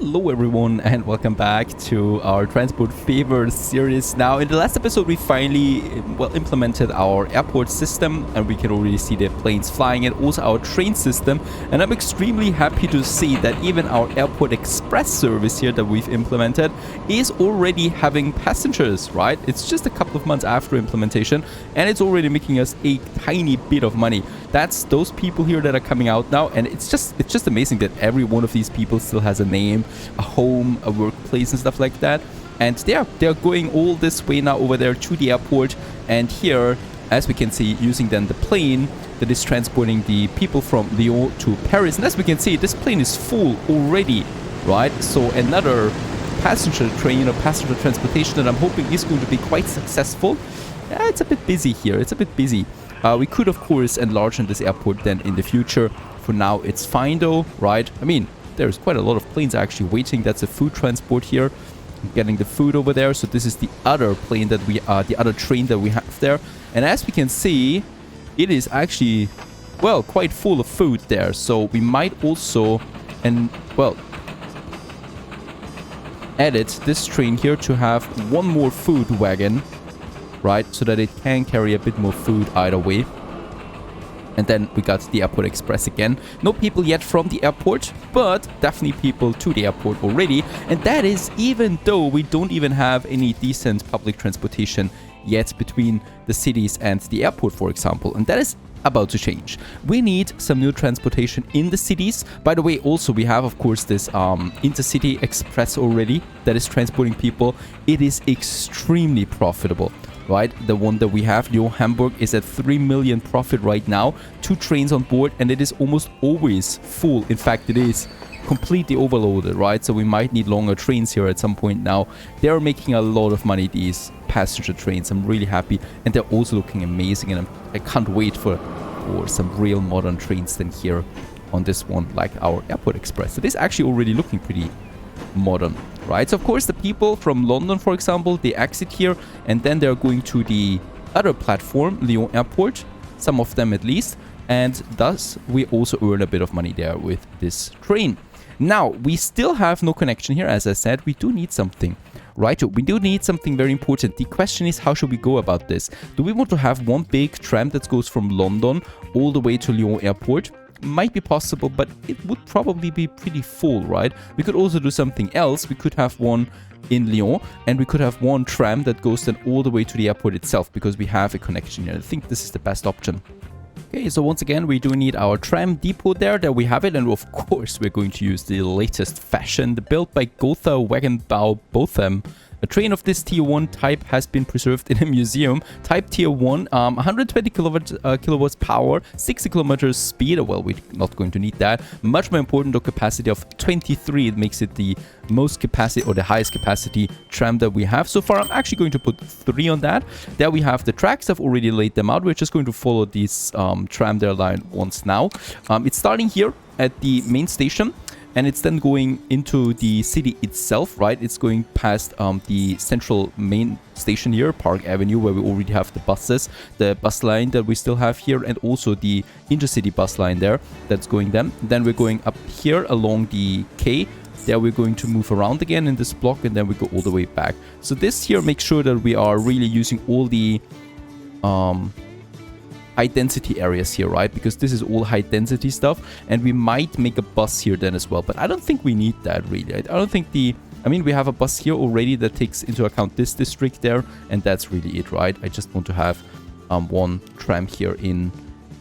Hello everyone and welcome back to our Transport Fever series. Now in the last episode we finally implemented our airport system and we can already see the planes flying and also our train system, and I'm extremely happy to see that even our airport express service here that we've implemented is already having passengers, right? It's just a couple of months after implementation and it's already making us a tiny bit of money. That's those people here that are coming out now, and it's just amazing that every one of these people still has a name, a home, a workplace and stuff like that. And they're going all this way now over there to the airport, and here, as we can see, using then the plane that is transporting the people from Lyon to Paris. And as we can see, this plane is full already, right? So another passenger train or passenger transportation that I'm hoping is going to be quite successful. Yeah, it's a bit busy here. It's a bit busy. We could, of course, enlarge on this airport then in the future. For now, it's fine though, right? I mean, there's quite a lot of planes actually waiting. That's a food transport here. I'm getting the food over there. So this is the other plane that the other train that we have there. And as we can see, it is actually, well, quite full of food there. So we might also, edit this train here to have one more food wagon, right, so that it can carry a bit more food either way. And then we got the Airport Express again. No people yet from the airport, but definitely people to the airport already. And that is even though we don't even have any decent public transportation yet between the cities and the airport, for example. And that is about to change. We need some new transportation in the cities. By the way, also we have, of course, this intercity express already that is transporting people. It is extremely profitable, right? The one that we have, Lyon-Hamburg, is at 3 million profit right now. 2 trains on board, and it is almost always full. In fact, it is completely overloaded, right? So we might need longer trains here at some point now. They are making a lot of money, these passenger trains. I'm really happy, and they're also looking amazing, and I can't wait for some real modern trains then here on this one, like our Airport Express. It is actually already looking pretty modern, right? So of course the people from London, for example, they exit here and then they're going to the other platform, Lyon Airport, some of them at least, and thus we also earn a bit of money there with this train. Now we still have no connection here. As I said, we do need something, right? We do need something very important. The question is, how should we go about this? Do we want to have one big tram that goes from London all the way to Lyon Airport? Might be possible, but it would probably be pretty full, right? We could also do something else. We could have one in Lyon, and we could have one tram that goes then all the way to the airport itself, because we have a connection here. I think this is the best option. Okay, so once again, we do need our tram depot there. There we have it, and of course, we're going to use the latest fashion, built by Gotha Wagenbau Botham. A train of this Tier 1 type has been preserved in a museum. Type Tier 1, 120 kilowatts power, 60 kilometers speed. Well, we're not going to need that. Much more important, the capacity of 23. It makes it the most capacity, or the highest capacity tram that we have so far. I'm actually going to put 3 on that. There we have the tracks. I've already laid them out. We're just going to follow this tram there line once now. It's starting here at the main station, and it's then going into the city itself, right? It's going past the central main station here, Park Avenue, where we already have the buses, the bus line that we still have here, and also the intercity bus line there that's going then. Then we're going up here along the quay. There we're going to move around again in this block, and then we go all the way back. So this here makes sure that we are really using all the high density areas here, right? Because this is all high density stuff, and we might make a bus here then as well, but I don't think we need that really. I don't think I mean, we have a bus here already that takes into account this district there, and that's really it, right? I just want to have one tram here in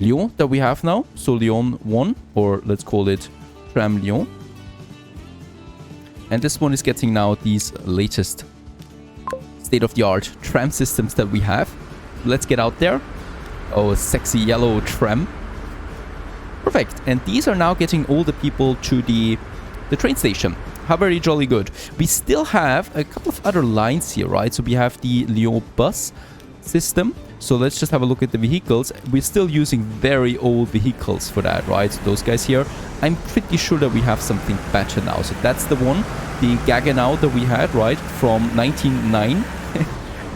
Lyon that we have now. So Lyon 1, or let's call it Tram Lyon. And this one is getting now these latest state-of-the-art tram systems that we have. Let's get out there. Oh, a sexy yellow tram. Perfect. And these are now getting all the people to the train station. How very jolly good. We still have a couple of other lines here, right? So we have the Lyon bus system. So let's just have a look at the vehicles. We're still using very old vehicles for that, right? So those guys here, I'm pretty sure that we have something better now. So that's the one, the Gaggenau that we had, right? From 1909.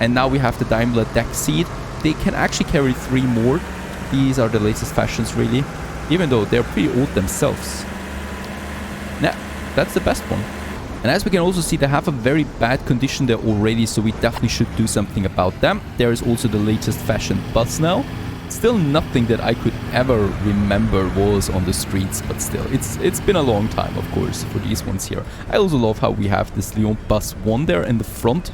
And now we have the Daimler deck seat. They can actually carry 3 more. These are the latest fashions, really. Even though they're pretty old themselves. Nah, that's the best one. And as we can also see, they have a very bad condition there already, so we definitely should do something about them. There is also the latest fashion bus now. Still nothing that I could ever remember was on the streets, but still, it's been a long time, of course, for these ones here. I also love how we have this Lyon Bus 1 there in the front.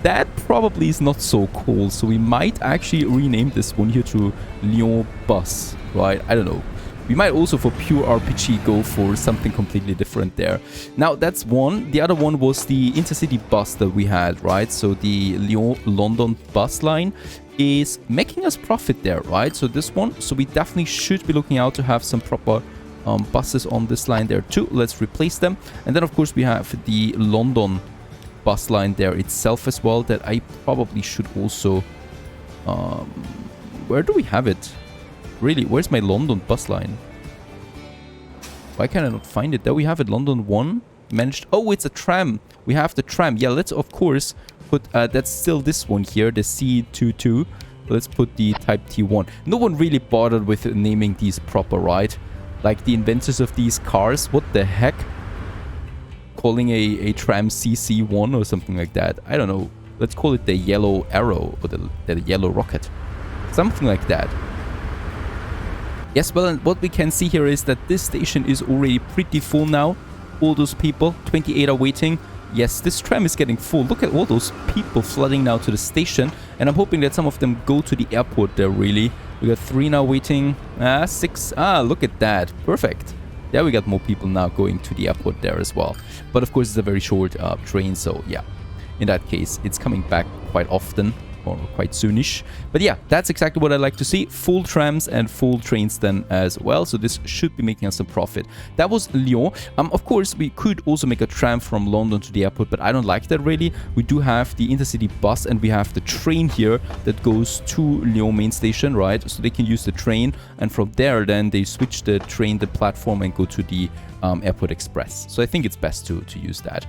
That probably is not so cool, so we might actually rename this one here to Lyon Bus, right? I don't know. We might also, for pure RPG, go for something completely different there. Now, that's one. The other one was the intercity bus that we had, right? So the Lyon-London bus line is making us profit there, right? So this one, so we definitely should be looking out to have some proper buses on this line there too. Let's replace them. And then, of course, we have the London bus line there itself as well that I probably should also... where do we have it? Really, where's my London bus line? Why can I not find it? There we have it, London 1. Managed. Oh, it's a tram. We have the tram. Yeah, let's of course put... that's still this one here, the C22. Let's put the Type T1. No one really bothered with naming these proper, right? Like the inventors of these cars. What the heck? Calling a tram CC1 or something like that. I don't know. Let's call it the Yellow Arrow or the Yellow Rocket. Something like that. Yes, well, and what we can see here is that this station is already pretty full now. All those people, 28 are waiting. Yes, this tram is getting full. Look at all those people flooding now to the station. And I'm hoping that some of them go to the airport there, really. We got 3 now waiting. 6. Look at that. Perfect. There we got more people now going to the airport there as well. But of course, it's a very short train, so yeah. In that case, it's coming back quite often. Or quite soonish. But yeah, that's exactly what I like to see. Full trams and full trains then as well. So this should be making us some profit. That was Lyon. Of course, we could also make a tram from London to the airport, but I don't like that really. We do have the intercity bus and we have the train here that goes to Lyon main station, right? So they can use the train and from there then they switch the train, the platform and go to the Airport Express. So I think it's best to use that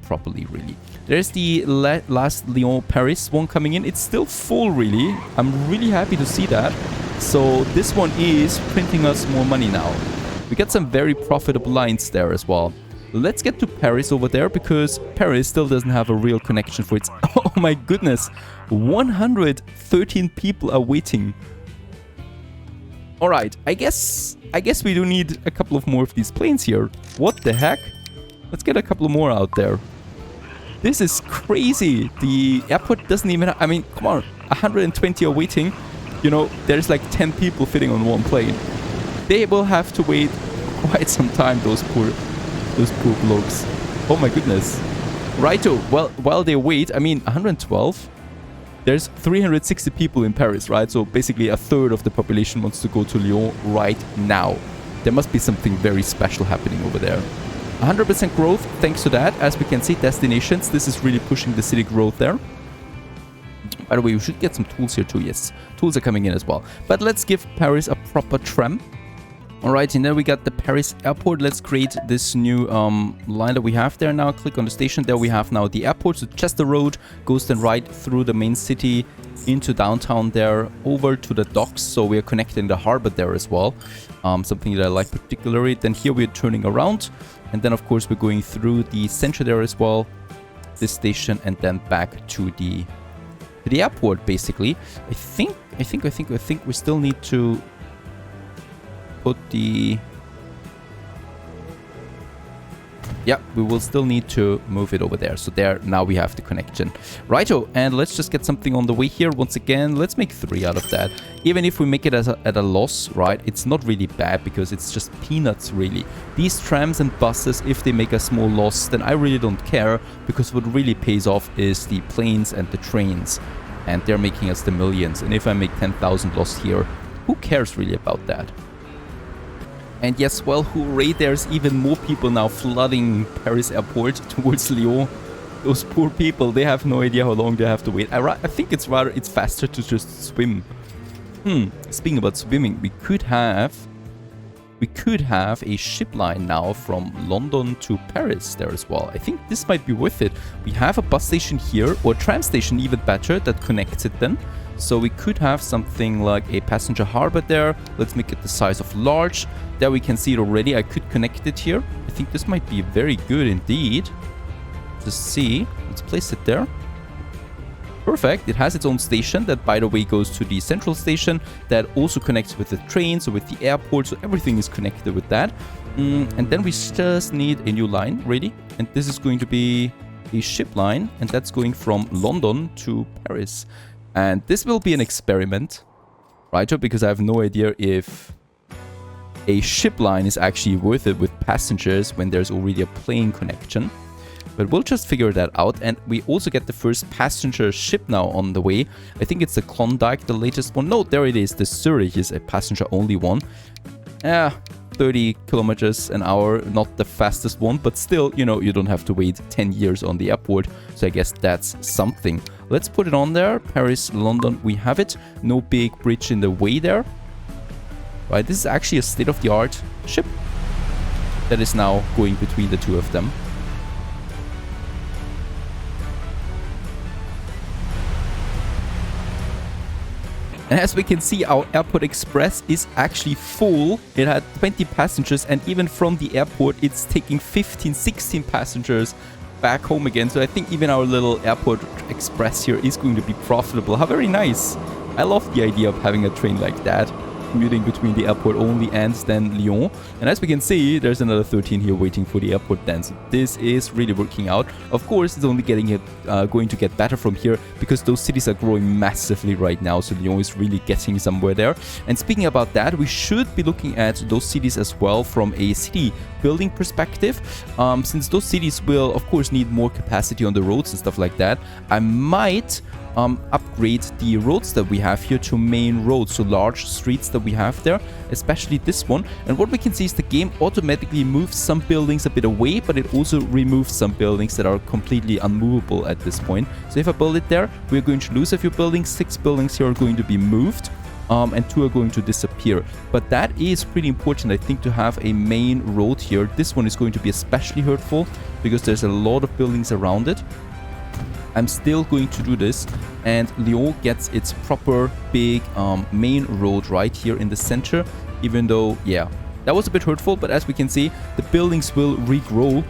properly, really. There's the last Lyon-Paris one coming in. It's still full, really. I'm really happy to see that. So this one is printing us more money now. We got some very profitable lines there as well. Let's get to Paris over there because Paris still doesn't have a real connection for its... Oh my goodness! 113 people are waiting. Alright, I guess we do need a couple of more of these planes here. What the heck? Let's get a couple more out there. This is crazy. The airport doesn't even... I mean, come on. 120 are waiting. You know, there's like 10 people fitting on one plane. They will have to wait quite some time, those poor blokes. Oh my goodness. Righto. Well, while they wait, I mean, 112... There's 360 people in Paris, right? So basically a third of the population wants to go to Lyon right now. There must be something very special happening over there. 100% growth thanks to that. As we can see, destinations. This is really pushing the city growth there. By the way, we should get some tools here too. Yes, tools are coming in as well. But let's give Paris a proper tram. Alright, and then we got the Paris airport. Let's create this new line that we have there now. Click on the station. There we have now the airport. So just the road goes then right through the main city into downtown there, over to the docks. So we are connecting the harbor there as well. Something that I like particularly. Then here we're turning around. And then, of course, we're going through the center there as well. This station and then back to the airport, basically. I think we still need to... put the... Yeah, we will still need to move it over there. So there, now we have the connection. Righto, and let's just get something on the way here. Once again, let's make 3 out of that. Even if we make it at a loss, right, it's not really bad because it's just peanuts, really. These trams and buses, if they make a small loss, then I really don't care because what really pays off is the planes and the trains. And they're making us the millions. And if I make 10,000 loss here, who cares really about that? And yes, well, hooray, there's even more people now flooding Paris airport towards Lyon. Those poor people, they have no idea how long they have to wait. I think it's faster to just swim. Speaking about swimming, we could have a ship line now from London to Paris there as well. I think this might be worth it. We have a bus station here, or a tram station even better, that connects it then. So we could have something like a passenger harbor there. Let's make it the size of large. There we can see it already. I could connect it here. I think this might be very good indeed. Just see. Let's place it there. Perfect. It has its own station that, by the way, goes to the central station that also connects with the train, so with the airport, so everything is connected with that. And then we just need a new line ready, and this is going to be a ship line, and that's going from London to Paris. And this will be an experiment, right? Because I have no idea if a ship line is actually worth it with passengers when there's already a plane connection. But we'll just figure that out. And we also get the first passenger ship now on the way. I think it's the Klondike, the latest one. No, there it is. The Zurich is a passenger-only one. 30 kilometers an hour, not the fastest one, but still, you know, you don't have to wait 10 years on the airport. So I guess that's something. Let's put it on there. Paris, London, we have it. No big bridge in the way there. Right, this is actually a state-of-the-art ship that is now going between the two of them. And as we can see, our Airport Express is actually full. It had 20 passengers, and even from the airport, it's taking 15, 16 passengers back home again. So I think even our little Airport Express here is going to be profitable. How very nice. I love the idea of having a train like that, commuting between the airport only and then Lyon. And as we can see, there's another 13 here waiting for the airport then. So this is really working out. Of course, it's only going to get better from here because those cities are growing massively right now. So Lyon is really getting somewhere there. And speaking about that, we should be looking at those cities as well from a city building perspective. Since those cities will, of course, need more capacity on the roads and stuff like that, I might upgrade the roads that we have here to main roads, so large streets that we have there, especially this one. And what we can see is the game automatically moves some buildings a bit away, but it also removes some buildings that are completely unmovable at this point. So if I build it there, we're going to lose a few buildings. 6 buildings here are going to be moved, and 2 are going to disappear. But that is pretty important, I think, to have a main road here. This one is going to be especially hurtful because there's a lot of buildings around it. I'm still going to do this, and Lyon gets its proper big main road right here in the center, even though, yeah, that was a bit hurtful, but as we can see, the buildings will regrow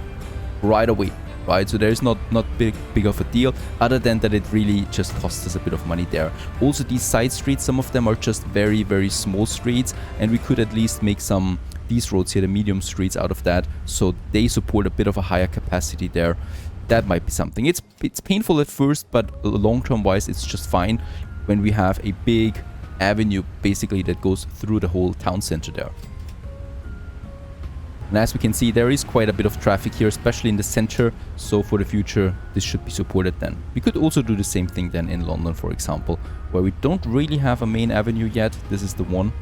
right away, right? So there's not big of a deal, other than that it really just costs us a bit of money there. Also, these side streets, some of them are just very, very small streets, and we could at least make these roads here, the medium streets, out of that, so they support a bit of a higher capacity there. That might be something. It's painful at first, but long-term wise, it's just fine when we have a big avenue, basically, that goes through the whole town center there. And as we can see, there is quite a bit of traffic here, especially in the center. So for the future, this should be supported then. We could also do the same thing then in London, for example, where we don't really have a main avenue yet. This is the one,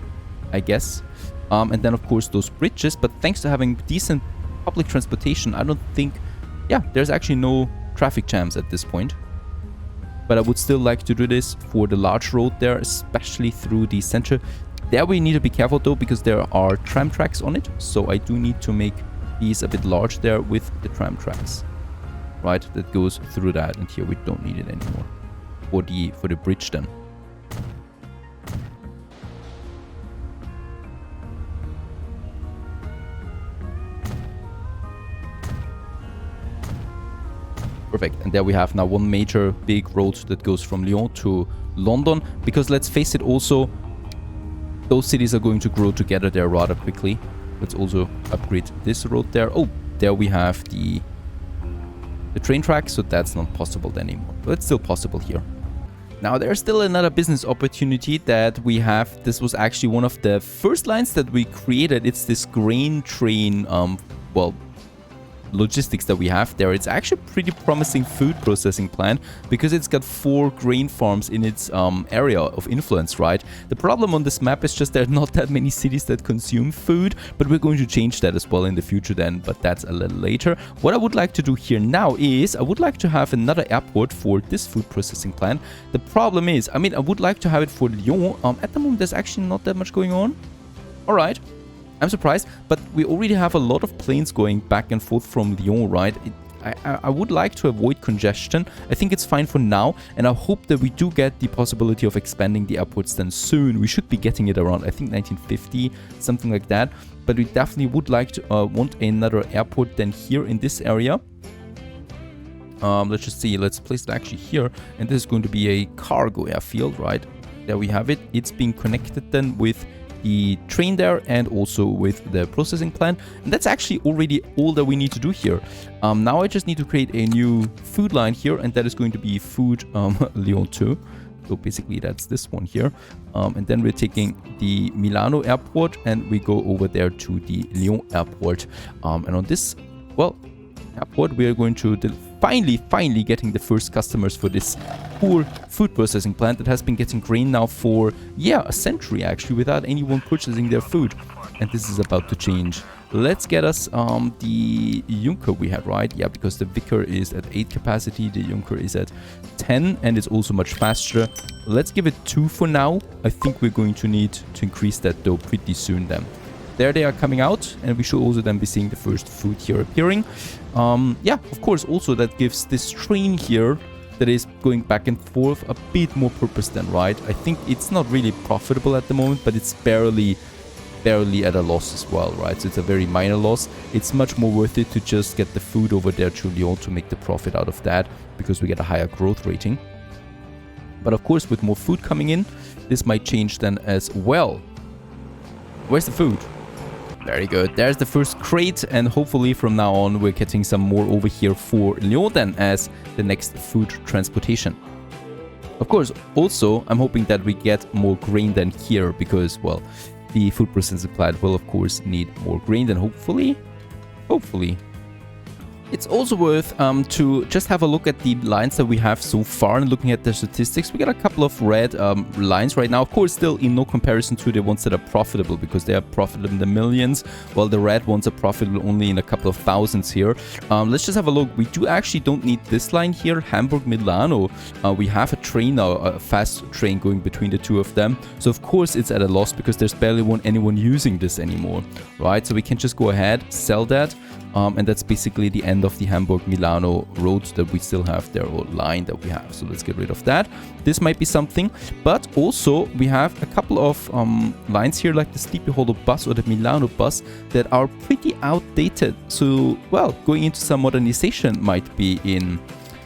I guess. And then, of course, those bridges. But thanks to having decent public transportation, I don't think... Yeah, there's actually no traffic jams at this point. But I would still like to do this for the large road there, especially through the center. There we need to be careful though, because there are tram tracks on it. So I do need to make these a bit large there with the tram tracks. Right, that goes through that. And here we don't need it anymore. For the bridge then. Perfect. And there we have now one major big road that goes from Lyon to London. Because let's face it also, those cities are going to grow together there rather quickly. Let's also upgrade this road there. Oh, there we have the train track, so that's not possible then anymore. But it's still possible here. Now there's still another business opportunity that we have. This was actually one of the first lines that we created. It's this grain train, logistics that we have there. It's actually a pretty promising food processing plant because it's got 4 grain farms in its area of influence, right? The problem on this map is just there are not that many cities that consume food, but we're going to change that as well in the future then, but that's a little later. What I would like to do here now is I would like to have another airport for this food processing plant. The problem is, I mean, I would like to have it for Lyon. At the moment, there's actually not that much going on. All right. I'm surprised, but we already have a lot of planes going back and forth from Lyon, right? I would like to avoid congestion. I think it's fine for now, and I hope that we do get the possibility of expanding the airports then soon. We should be getting it around, I think, 1950, something like that. But we definitely would like to want another airport then here in this area. Let's just see. Let's place it actually here. And this is going to be a cargo airfield, right? There we have it. It's being connected then with the train there and also with the processing plant. And that's actually already all that we need to do here. Now I just need to create a new food line here, and that is going to be food Lyon 2. So basically that's this one here. And then we're taking the Milano airport and we go over there to the Lyon airport. And on this, well, airport, we are going to finally getting the first customers for this poor food processing plant that has been getting grain now for, yeah, a century actually without anyone purchasing their food. And this is about to change. Let's get us the Junker we had, right? Yeah, because the Vicar is at 8 capacity, the Junker is at 10, and it's also much faster. Let's give it 2 for now. I think we're going to need to increase that though pretty soon then. There they are coming out, and we should also then be seeing the first food here appearing. Yeah, of course, also that gives this train here that is going back and forth a bit more purpose then, right? I think it's not really profitable at the moment, but it's barely at a loss as well, right? So it's a very minor loss. It's much more worth it to just get the food over there to Lyon to make the profit out of that, because we get a higher growth rating. But of course, with more food coming in, this might change then as well. Where's the food? Very good. There's the first crate, and hopefully from now on we're getting some more over here for Lyon then as the next food transportation. Of course, also I'm hoping that we get more grain than here, because, well, the food processing plant will of course need more grain than hopefully. It's also worth to just have a look at the lines that we have so far, and looking at the statistics. We got a couple of red lines right now. Of course, still in no comparison to the ones that are profitable, because they are profitable in the millions, while the red ones are profitable only in a couple of thousands here. Let's just have a look. We don't need this line here, Hamburg-Milano. We have a train now, a fast train going between the two of them. So of course it's at a loss, because there's barely anyone using this anymore, right? So we can just go ahead, sell that. And that's basically the end of the Hamburg-Milano road that we still have there, or line that we have. So let's get rid of that. This might be something. But also we have a couple of lines here, like the Sleepy Hollow bus or the Milano bus, that are pretty outdated. So, well, going into some modernization might be in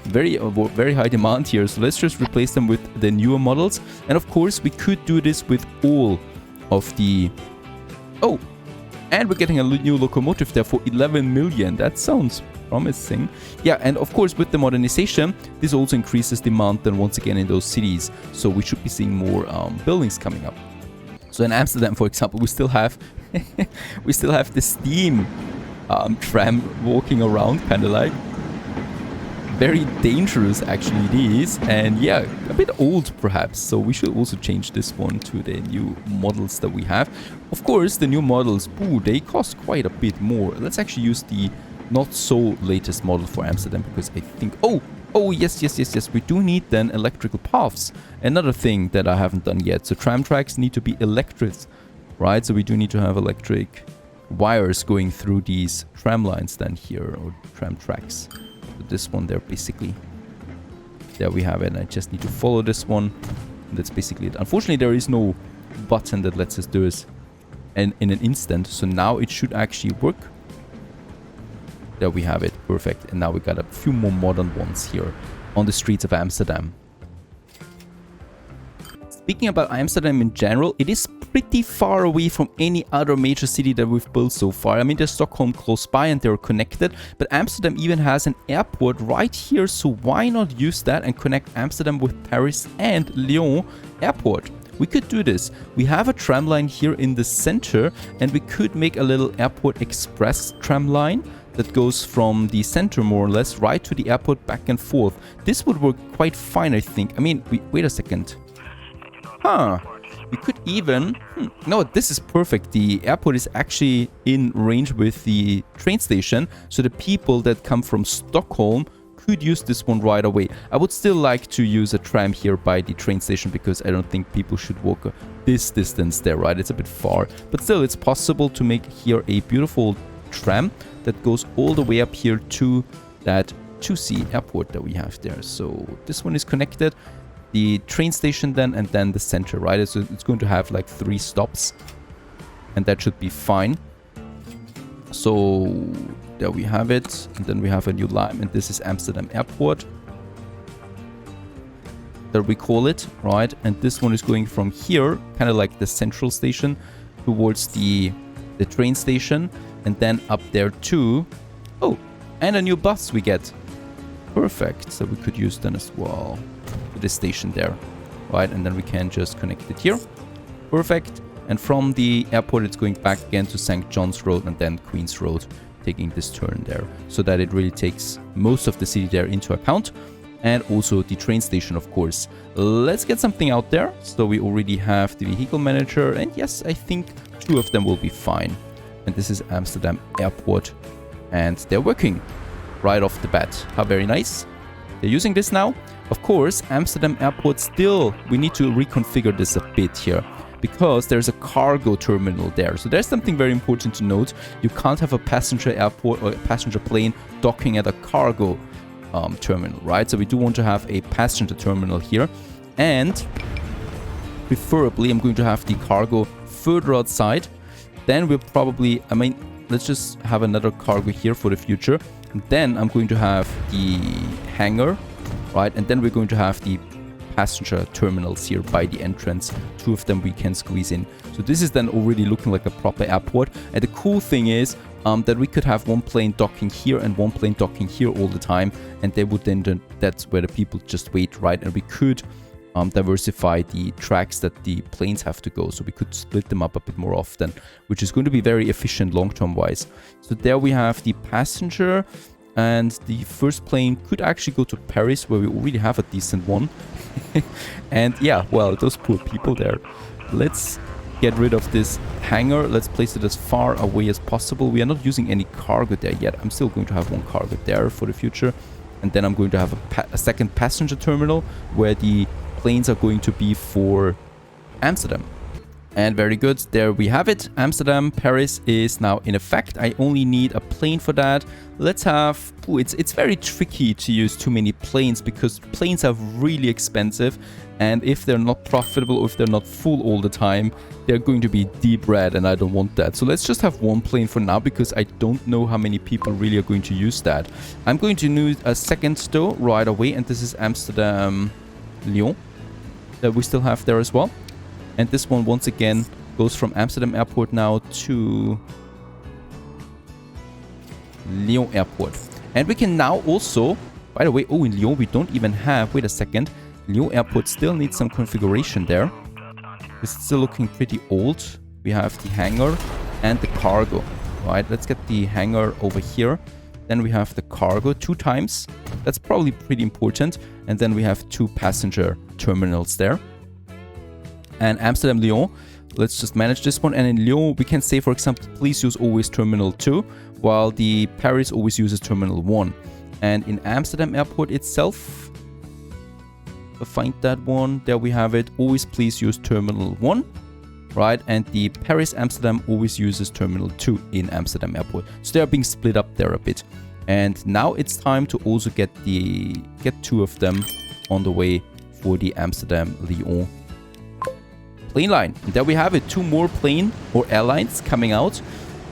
very high demand here. So let's just replace them with the newer models. And of course, we could do this with all of the... Oh! And we're getting a new locomotive there for 11 million. That sounds promising. Yeah, and of course with the modernization, this also increases demand then once again in those cities. So we should be seeing more buildings coming up. So in Amsterdam, for example, we still have the steam tram walking around, kind of like. Very dangerous actually it is, and yeah, a bit old perhaps, so we should also change this one to the new models that we have. Of course, the new models, ooh, they cost quite a bit more. Let's actually use the not so latest model for Amsterdam, because I think, oh yes, we do need then electrical paths. Another thing that I haven't done yet. So tram tracks need to be electric, right? So we do need to have electric wires going through these tram lines then here, or tram tracks. This one there, basically. There we have it. I just need to follow this one. That's basically it. Unfortunately, there is no button that lets us do this in an instant. So now it should actually work. There we have it. Perfect. And now we got a few more modern ones here on the streets of Amsterdam. Speaking about Amsterdam in general, it is pretty far away from any other major city that we've built so far. I mean, there's Stockholm close by and they're connected, but Amsterdam even has an airport right here, so why not use that and connect Amsterdam with Paris and Lyon airport? We could do this. We have a tram line here in the center, and we could make a little airport express tram line that goes from the center more or less right to the airport, back and forth. This would work quite fine, I think. I mean, wait a second. Huh. We could even... No, this is perfect. The airport is actually in range with the train station, so the people that come from Stockholm could use this one right away. I would still like to use a tram here by the train station, because I don't think people should walk this distance there, right? It's a bit far. But still, it's possible to make here a beautiful tram that goes all the way up here to that 2C airport that we have there. So this one is connected. The train station then, and then the center, right? So it's going to have like 3 stops, and that should be fine. So There we have it. And then we have a new line, and this is Amsterdam Airport. There we call it, right? And this one is going from here, kind of like the central station, towards the train station, and then up there too. Oh, and a new bus we get. Perfect. So we could use then as well to this station there, right? And then we can just connect it here. Perfect. And from the airport, it's going back again to St. John's Road and then Queen's Road, taking this turn there, so that it really takes most of the city there into account. And also the train station, of course. Let's get something out there. So we already have the vehicle manager, and yes, I think 2 of them will be fine. And this is Amsterdam Airport, and they're working right off the bat. How very nice. They're using this now. Of course, Amsterdam Airport still, we need to reconfigure this a bit here, because there's a cargo terminal there. So there's something very important to note. You can't have a passenger airport or a passenger plane docking at a cargo terminal, right? So we do want to have a passenger terminal here, and preferably I'm going to have the cargo further outside. Then we'll probably, I mean, let's just have another cargo here for the future, and then I'm going to have the hangar, right? And then we're going to have the passenger terminals here by the entrance. 2 of them we can squeeze in. So this is then already looking like a proper airport. And the cool thing is that we could have 1 plane docking here and 1 plane docking here all the time, and they would then, that's where the people just wait, right? And we could diversify the tracks that the planes have to go, so we could split them up a bit more often, which is going to be very efficient long-term wise. So there we have the passenger, and the first plane could actually go to Paris, where we already have a decent one. And yeah, well, those poor people there. Let's get rid of this hangar. Let's place it as far away as possible. We are not using any cargo there yet. I'm still going to have 1 cargo there for the future. And then I'm going to have a second passenger terminal where the planes are going to be for Amsterdam. And very good, there we have it. Amsterdam, Paris is now in effect. I only need a plane for that. Let's have... Ooh, it's very tricky to use too many planes, because planes are really expensive. And if they're not profitable, or if they're not full all the time, they're going to be deep red, and I don't want that. So let's just have 1 plane for now, because I don't know how many people really are going to use that. I'm going to use a second though right away, and this is Amsterdam, Lyon, that we still have there as well. And this one, once again, goes from Amsterdam Airport now to Lyon Airport. And we can now also, by the way, oh, in Lyon we don't even have, wait a second, Lyon Airport still needs some configuration there. It's still looking pretty old. We have the hangar and the cargo, right? Let's get the hangar over here. Then we have the cargo 2 times. That's probably pretty important. And then we have 2 passenger terminals there. And Amsterdam, Lyon, let's just manage this one. And in Lyon, we can say, for example, please use always Terminal 2, while the Paris always uses Terminal 1. And in Amsterdam Airport itself, find that one. There we have it. Always please use Terminal 1, right? And the Paris Amsterdam always uses Terminal 2 in Amsterdam Airport. So they are being split up there a bit. And now it's time to also get 2 of them on the way for the Amsterdam, Lyon plane line. And there we have it, 2 more plane or airlines coming out.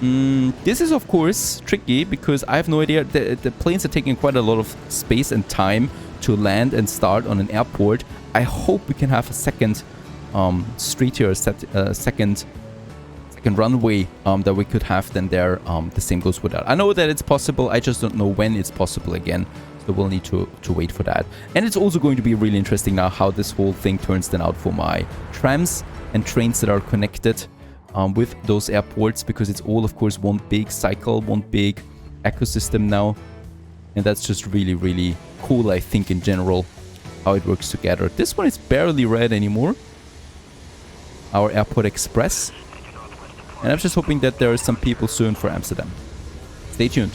This is of course tricky, because I have no idea. The planes are taking quite a lot of space and time to land and start on an airport. I hope we can have a second street here, second runway that we could have then there. The same goes with that. I know that it's possible, I just don't know when it's possible again. So we'll need to wait for that. And it's also going to be really interesting now how this whole thing turns then out for my trams and trains that are connected with those airports, because it's all, of course, one big cycle, one big ecosystem now. And that's just really, really cool, I think, in general, how it works together. This one is barely red anymore. Our Airport Express. And I'm just hoping that there are some people soon for Amsterdam. Stay tuned.